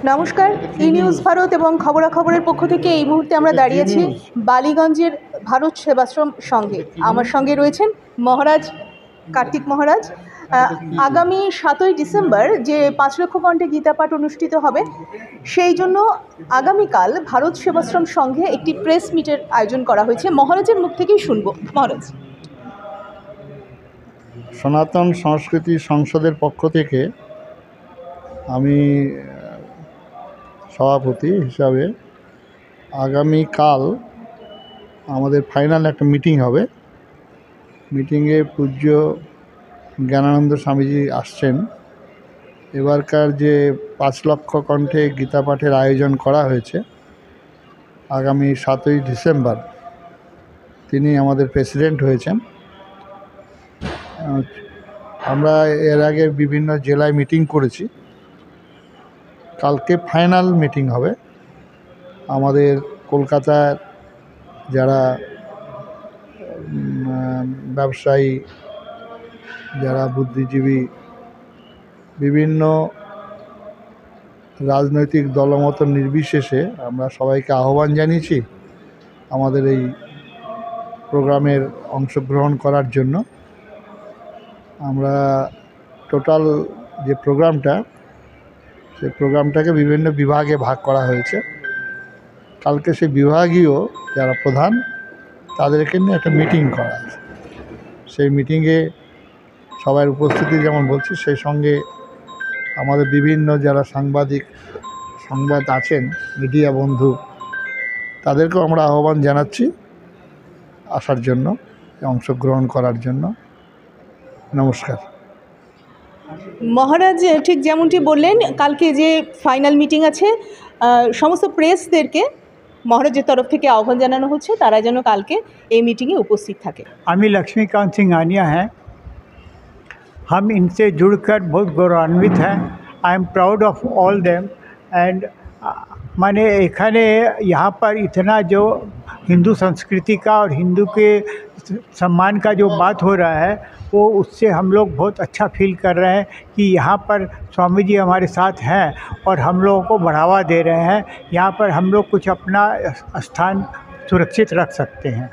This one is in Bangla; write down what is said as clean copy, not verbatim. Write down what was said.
নমস্কার, ই নিউজ ভারত এবং খবরাখবরের পক্ষ থেকে এই মুহূর্তে আমরা দাঁড়িয়েছি বালিগঞ্জের ভারত সেবাশ্রম সংঘে। আমার সঙ্গে রয়েছেন মহারাজ কার্তিক মহারাজ। আগামী 7ই ডিসেম্বর যে 5 লক্ষ কণ্ঠে গীতাপাঠ অনুষ্ঠিত হবে, সেই জন্য আগামীকাল ভারত সেবাশ্রম সংঘে একটি প্রেস মিটের আয়োজন করা হয়েছে। মহারাজের মুখ থেকেই শুনব। মহারাজ, সনাতন সংস্কৃতি সংসদের পক্ষ থেকে আমি সভাপতি হিসাবে আগামীকাল আমাদের ফাইনাল একটা মিটিং হবে। মিটিংয়ে পূজ্য জ্ঞানানন্দ স্বামীজি আসছেন। এবারকার যে 5 লক্ষ কণ্ঠে গীতাপাঠের আয়োজন করা হয়েছে আগামী 7ই ডিসেম্বর, তিনি আমাদের প্রেসিডেন্ট হয়েছেন। আমরা এর আগে বিভিন্ন জেলায় মিটিং করেছি, কালকে ফাইনাল মিটিং হবে। আমাদের কলকাতার যারা ব্যবসায়ী, যারা বুদ্ধিজীবী, বিভিন্ন রাজনৈতিক দলমত নির্বিশেষে আমরা সবাইকে আহ্বান জানিয়েছি আমাদের এই প্রোগ্রামের অংশগ্রহণ করার জন্য। আমরা টোটাল যে প্রোগ্রামটা, সেই প্রোগ্রামটাকে বিভিন্ন বিভাগে ভাগ করা হয়েছে। কালকে সেই বিভাগীয় যারা প্রধান তাদেরকে নিয়ে একটা মিটিং করা আছে। সেই মিটিংয়ে সবার উপস্থিতি যেমন বলছি, সেই সঙ্গে আমাদের বিভিন্ন যারা সংবাদ আছেন, মিডিয়া বন্ধু, তাদেরকেও আমরা আহ্বান জানাচ্ছি আসার জন্য, অংশগ্রহণ করার জন্য। নমস্কার। মহারাজ ঠিক যেমনটি বললেন, কালকে যে ফাইনাল মিটিং আছে, সমস্ত প্রেসদেরকে মহারাজের তরফ থেকে আহ্বান জানানো হচ্ছে তারা যেন কালকে এই মিটিংয়ে উপস্থিত থাকে। আমি लक्ष्मीकांत सिंघानिया हैं। हम इनसे जुड़कर बहुत गौरवान्वित हैं। I am proud of all them and माने एखाने यहाँ पर इतना जो हिंदू संस्कृति का और हिंदू के सम्मान का जो बात हो रहा है, वो उससे हम लोग बहुत अच्छा फील कर रहे हैं कि यहाँ पर स्वामी जी हमारे साथ हैं और हम लोगों को बढ़ावा दे रहे हैं। यहाँ पर हम लोग कुछ अपना स्थान सुरक्षित रख सकते हैं।